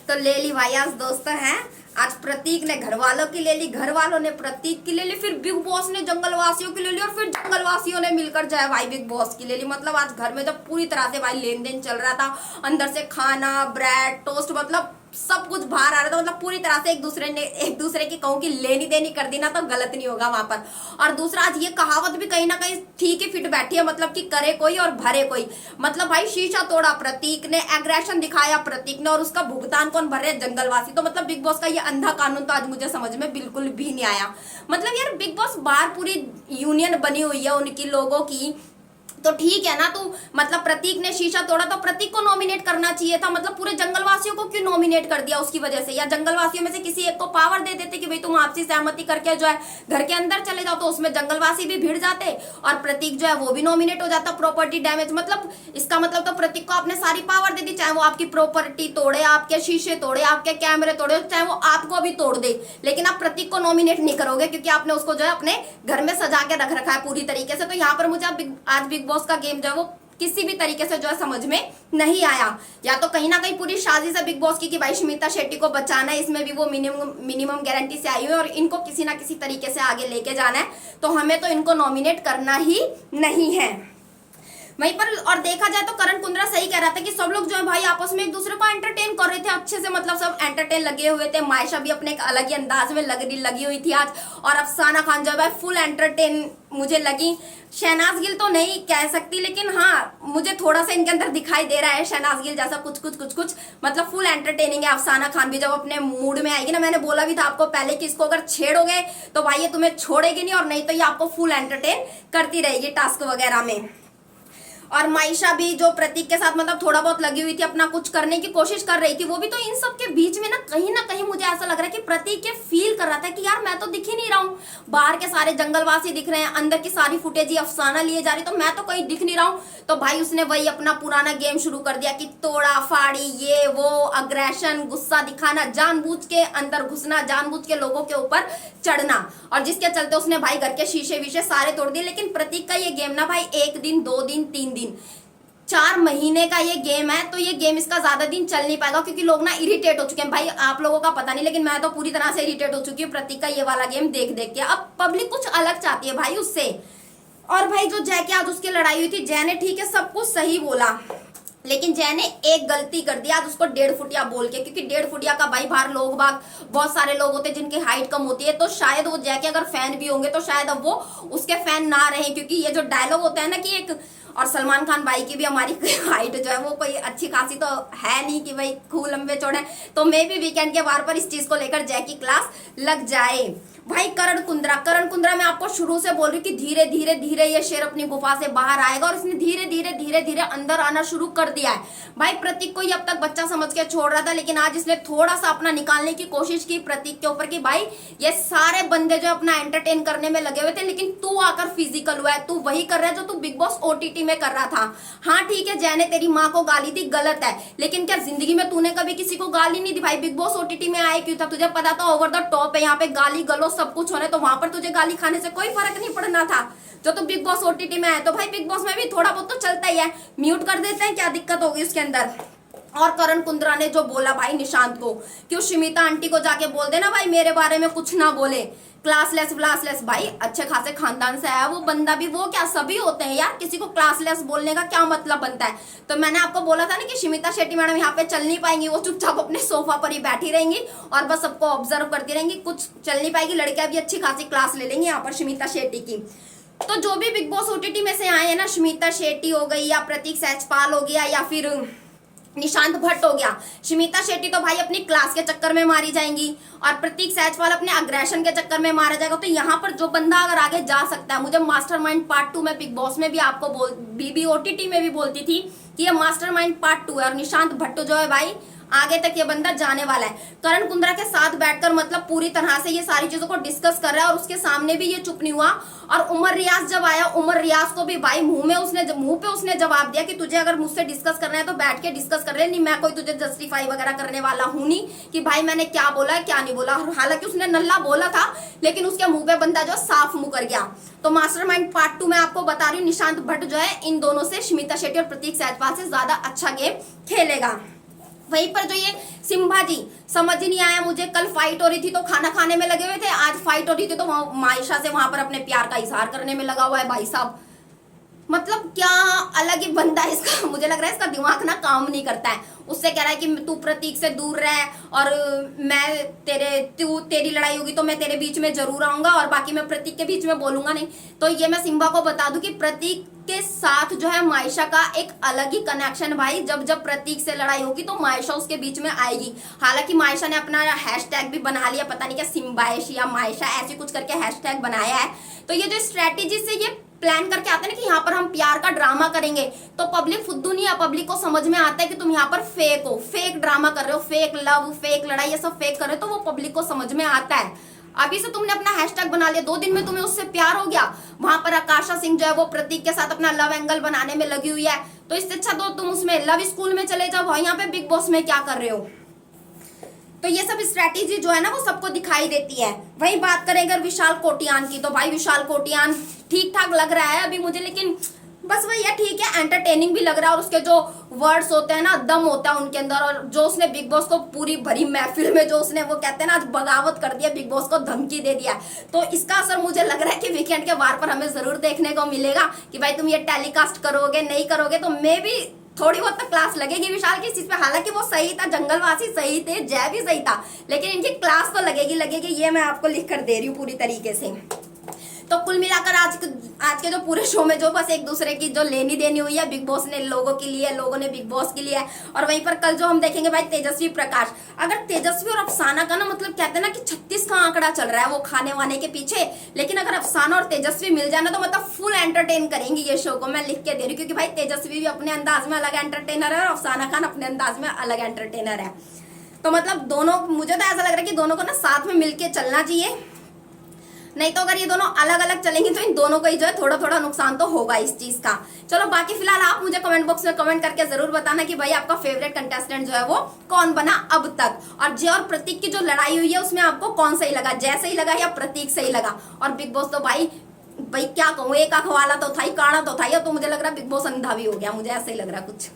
तो ले ली भाई आज दोस्तों हैं। आज प्रतीक ने घर वालों की ले ली, घर वालों ने प्रतीक की ले ली, फिर बिग बॉस ने जंगलवासियों की ले ली और फिर जंगलवासियों ने मिलकर जो है भाई बिग बॉस की ले ली। मतलब आज घर में जब पूरी तरह से भाई लेन देन चल रहा था, अंदर से खाना ब्रेड टोस्ट मतलब सब कुछ बाहर आ रहा था। मतलब पूरी तरह से एक दूसरे की कहूँ कि लेनी देनी कर दी ना तो गलत नहीं होगा वहां पर। और दूसरा आज ये कहावत भी कहीं ना कहीं ठीक ही फिट बैठी है, मतलब कि करे कोई और भरे कोई। मतलब भाई शीशा तोड़ा प्रतीक ने, एग्रेशन दिखाया प्रतीक ने और उसका भुगतान कौन भर रहे हैं? जंगलवासी। तो मतलब बिग बॉस का ये अंधा कानून तो आज मुझे समझ में बिल्कुल भी नहीं आया। मतलब यार बिग बॉस बाहर पूरी यूनियन बनी हुई है उनकी लोगों की, तो ठीक है ना। तो मतलब प्रतीक ने शीशा तोड़ा तो प्रतीक को नॉमिनेट करना चाहिए था। मतलब पूरे जंगलवासियों को क्यों नॉमिनेट कर दिया उसकी वजह से? या जंगलवासियों में से किसी एक को पावर दे देते कि भाई तुम आपसी सहमति करके जो है घर के अंदर चले जाओ, तो उसमें जंगलवासी भी भिड़ जाते और प्रतीक जो है वो भी नॉमिनेट हो जाता। प्रॉपर्टी डैमेज मतलब इसका मतलब तो प्रतीक को आपने सारी पावर दे दी, चाहे वो आपकी प्रॉपर्टी तोड़े, आपके शीशे तोड़े, आपके कैमरे तोड़े, चाहे वो आपको भी तोड़ दे, लेकिन आप प्रतीक को नॉमिनेट नहीं करोगे क्योंकि आपने उसको जो है अपने घर में सजा के रख रखा है पूरी तरीके से। तो यहाँ पर मुझे आज बिग बॉस का गेम जो है वो किसी भी तरीके से जो है समझ में नहीं आया। या तो कहीं ना कहीं पूरी साजिश है बिग बॉस की कि भाई स्मिता शेट्टी को बचाना है, इसमें भी वो मिनिमम गारंटी से आई हुई है और इनको किसी ना किसी तरीके से आगे लेके जाना है, तो हमें तो इनको नॉमिनेट करना ही नहीं है। वहीं पर और देखा जाए तो करण कुंद्रा सही कह रहा था कि सब लोग जो है भाई आपस में एक दूसरे को एंटरटेन कर रहे थे अच्छे से, मतलब सब एंटरटेन लगे हुए थे। मायशा भी अपने एक अलग ही अंदाज में लगी हुई थी आज, और अफसाना खान जो है भाई फुल एंटरटेन मुझे लगी। शहनाज गिल तो नहीं कह सकती, लेकिन हाँ मुझे थोड़ा सा इनके अंदर दिखाई दे रहा है शहनाज गिल जैसा कुछ मतलब फुल एंटरटेनिंग है। अफसाना खान भी जब अपने मूड में आएगी ना, मैंने बोला भी था आपको पहले कि इसको अगर छेड़ोगे तो भाई ये तुम्हें छोड़ेगी नहीं, और नहीं तो ये आपको फुल एंटरटेन करती रहेगी टास्क वगैरह में। और मायशा भी जो प्रतीक के साथ मतलब थोड़ा बहुत लगी हुई थी, अपना कुछ करने की कोशिश कर रही थी, वो भी तो इन सब के बीच में ना कहीं मुझे ऐसा लग रहा है कि प्रतीक ये फील कर रहा था कि यार मैं तो दिख ही नहीं रहा हूँ, बाहर के सारे जंगलवासी दिख रहे हैं, अंदर की सारी फुटेज अफसाना लिए जा रही, तो मैं तो कहीं दिख नहीं रहा हूँ। तो भाई उसने वही अपना पुराना गेम शुरू कर दिया कि तोड़ा फाड़ी, ये वो अग्रेशन, गुस्सा दिखाना, जानबूझ के अंदर घुसना, जानबूझ के लोगों के ऊपर चढ़ना, और जिसके चलते उसने भाई घर के शीशे वीशे सारे तोड़ दिए। लेकिन प्रतीक का ये गेम ना भाई 1 दिन 2 दिन 3 दिन 4 महीने का ये गेम है, तो ये गेम इसका ज्यादा दिन चल नहीं पाएगा क्योंकि लोग ना इरिटेट हो चुके हैं। भाई आप लोगों का पता नहीं, लेकिन मैं तो पूरी तरह से इरिटेट हो चुकी हूँ प्रतीक का ये वाला गेम देख देख के। अब पब्लिक कुछ अलग चाहती है भाई उससे। और भाई जो जय के आज उसकी लड़ाई हुई थी, जय ने ठीक है सब कुछ सही बोला, लेकिन जय ने एक गलती कर दी आज उसको 1.5 फुटिया बोल के, क्योंकि 1.5 फुटिया का भाई बाहर लोग बाग बहुत सारे लोग होते हैं जिनकी हाइट कम होती है, तो शायद वो जय के अगर फैन भी होंगे तो शायद अब वो उसके फैन ना रहे, क्योंकि ये जो डायलॉग होता है ना कि एक, और सलमान खान भाई की भी हमारी हाइट जो है वो कोई अच्छी खासी तो है नहीं कि भाई खूब लंबे चौड़े, तो मे भी वीकेंड के बार पर इस चीज को लेकर जय की क्लास लग जाए। भाई करण कुंद्रा मैं आपको शुरू से बोल रही हूँ कि धीरे धीरे ये शेर अपनी गुफा से बाहर आएगा, और इसने धीरे धीरे अंदर आना शुरू कर दिया है। भाई प्रतीक को अब तक बच्चा समझ के छोड़ रहा था, लेकिन आज इसने थोड़ा सा अपना निकालने की कोशिश की प्रतीक के ऊपर कि भाई ये सारे बंदे जो अपना एंटरटेन करने में लगे हुए थे, लेकिन तू आकर फिजिकल हुआ है, तू वही कर रहा है जो तू बिग बॉस ओटीटी में कर रहा था। हाँ ठीक है, जय ने तेरी माँ को गाली दी, गलत है, लेकिन क्या जिंदगी में तूने कभी किसी को गाली नहीं दी? भाई बिग बॉस ओटीटी में आए क्यों था? तुझे पता था ओवर द टॉप है, यहाँ पे गाली गलो सब कुछ होने, तो वहां पर तुझे गाली खाने से कोई फर्क नहीं पड़ना था। जो तो बिग बॉस ओटीटी में आया, तो भाई बिग बॉस में भी थोड़ा बहुत तो चलता ही है, म्यूट कर देते हैं, क्या दिक्कत होगी उसके अंदर। और करण कुंद्रा ने जो बोला भाई निशांत को, क्यों स्मिता आंटी को जाके बोल देना भाई मेरे बारे में कुछ ना बोले, क्लासलेस व्लासलेस। भाई अच्छे खासे खानदान से आया वो बंदा भी, वो क्या सभी होते हैं यार, किसी को क्लासलेस बोलने का क्या मतलब बनता है? तो मैंने आपको बोला था ना कि स्मिता शेट्टी मैडम यहाँ पे चल नहीं पाएंगी, वो चुपचाप अपने सोफा पर ही बैठी रहेंगी और बस सबको ऑब्जर्व करती रहेंगी, कुछ चल नहीं पाएगी। लड़कियां भी अच्छी खासी क्लास ले लेंगी यहाँ पर स्मिता शेट्टी की। तो जो भी बिग बॉस ओटीटी में से आए हैं ना, स्मिता शेट्टी हो गई या प्रतीक सहजपाल हो गया या फिर निशांत भट्ट हो गया, स्मिता शेट्टी तो भाई अपनी क्लास के चक्कर में मारी जाएंगी और प्रतीक सहजपाल अपने अग्रेशन के चक्कर में मारा जाएगा। तो यहाँ पर जो बंदा अगर आगे जा सकता है, मुझे मास्टरमाइंड पार्ट 2 में बिग बॉस में भी आपको बीबी ओटीटी में भी बोलती थी कि ये मास्टरमाइंड पार्ट 2 है, और निशांत भट्ट जो है भाई आगे तक ये बंदा जाने वाला है। करण कुंद्रा के साथ बैठकर मतलब पूरी तरह से ये सारी चीजों को डिस्कस कर रहा है, और उसके सामने भी ये चुप नहीं हुआ। और उमर रियाज जब आया, उमर रियाज को भी भाई मुंह पे उसने जवाब दिया कि तुझे अगर मुझसे डिस्कस करना है तो बैठ के डिस्कस कर ले, नहीं मैं कोई तुझे जस्टिफाई वगैरह करने वाला हूं नहीं कि भाई मैंने क्या बोला है क्या नहीं बोला। हालांकि उसने नल्ला बोला था, लेकिन उसके मुंह पे बंदा जो साफ मुंह कर गया। तो मास्टरमाइंड पार्ट 2 में आपको बता रही हूँ, निशांत भट्ट जो है इन दोनों से, स्मिता शेट्टी और प्रतीक सहजपाल से ज्यादा अच्छा गेम खेलेगा। वहीं पर जो ये सिम्बा जी, समझ ही नहीं आया मुझे, कल फाइट हो रही थी तो खाना खाने में लगे हुए थे, आज फाइट हो रही थी तो मायशा से वहां पर अपने प्यार का इजहार करने में लगा हुआ है भाई साहब। मतलब क्या अलग ही बंदा है इसका, मुझे लग रहा है इसका दिमाग ना काम नहीं करता है। उससे कह रहा है कि तू प्रतीक से दूर रह और मैं तेरी लड़ाई होगी तो मैं तेरे बीच में जरूर आऊंगा और बाकी मैं प्रतीक के बीच में बोलूंगा नहीं। तो ये मैं सिम्बा को बता दूं कि प्रतीक के साथ जो है मायशा का एक अलग ही कनेक्शन भाई, जब जब प्रतीक से लड़ाई होगी तो मायशा उसके बीच में आएगी। हालांकि मायशा ने अपना हैशटैग भी बना लिया, पता नहीं क्या सिम्बाइश या मायशा ऐसी कुछ करके हैशटैग बनाया है। तो ये जो स्ट्रेटेजी से ये प्लान करके आते हैं ना कि यहाँ पर हम प्यार का ड्रामा करेंगे, तो पब्लिक फुद्दू नहीं है, पब्लिक को समझ में आता है कि तुम यहाँ पर फेक हो, फेक ड्रामा कर रहे हो, फेक लव, फेक लड़ाई, ये सब फेक कर रहे हो, तो वो पब्लिक को समझ में आता है। अभी से तुमने अपना हैशटैग बना लिया, 2 दिन में तुम्हें उससे प्यार हो गया। वहां पर आकाशा सिंह जो है वो प्रतीक के साथ अपना लव एंगल बनाने में लगी हुई है, तो इससे अच्छा तो तुम उसमें लव स्कूल में चले जाओ, यहाँ पे बिग बॉस में क्या कर रहे हो। तो ये सब स्ट्रैटेजी जो है ना वो सबको दिखाई देती है। वही बात करें अगर विशाल कोटियान की, तो भाई विशाल कोटियान ठीक ठाक लग रहा है अभी मुझे, लेकिन बस वही है, ठीक है, एंटरटेनिंग भी लग रहा है और उसके जो वर्ड्स होते हैं ना, दम होता है उनके अंदर। और जो उसने बिग बॉस को पूरी भरी महफिल में जो उसने वो कहते हैं ना आज बगावत कर दिया, बिग बॉस को धमकी दे दिया, तो इसका असर मुझे लग रहा है कि वीकेंड के वार पर हमें जरूर देखने को मिलेगा कि भाई तुम ये टेलीकास्ट करोगे नहीं करोगे, तो मे भी थोड़ी बहुत तो क्लास लगेगी विशाल की इस चीज पे। हालांकि वो सही था, जंगलवासी सही थे, जय भी सही था, लेकिन इनकी क्लास तो लगेगी, ये मैं आपको लिख कर दे रही हूँ पूरी तरीके से। तो कुल मिलाकर आज के जो पूरे शो में जो बस एक दूसरे की जो लेनी देनी हुई है, बिग बॉस ने लोगों के लिए, लोगों ने बिग बॉस के लिए। और वहीं पर कल जो हम देखेंगे भाई तेजस्वी प्रकाश, अगर तेजस्वी और अफसाना का ना मतलब कहते हैं ना कि 36 का आंकड़ा चल रहा है वो खाने वाने के पीछे, लेकिन अगर अफसाना और तेजस्वी मिल जाना तो मतलब फुल एंटरटेन करेंगी ये शो को, मैं लिख के दे रही हूँ। क्योंकि भाई तेजस्वी भी अपने अंदाज में अलग एंटरटेनर है और अफसाना खान अपने अंदाज में अलग एंटरटेनर है। तो मतलब दोनों, मुझे तो ऐसा लग रहा है कि दोनों को ना साथ में मिलके चलना चाहिए, नहीं तो अगर ये दोनों अलग अलग चलेंगे तो इन दोनों को ही जो है थोड़ा थोड़ा नुकसान तो होगा इस चीज का। चलो बाकी फिलहाल आप मुझे कमेंट बॉक्स में कमेंट करके जरूर बताना कि भाई आपका फेवरेट कंटेस्टेंट जो है वो कौन बना अब तक, और जय और प्रतीक की जो लड़ाई हुई है उसमें आपको कौन सही लगा, जय सही लगा या प्रतीक सही लगा। और बिग बॉस तो भाई क्या कहूँ, एक आंख वाला तो था ही, काना तो था ही, अब तो मुझे लग रहा है बिग बॉस अंधा भी हो गया, मुझे ऐसा ही लग रहा है कुछ।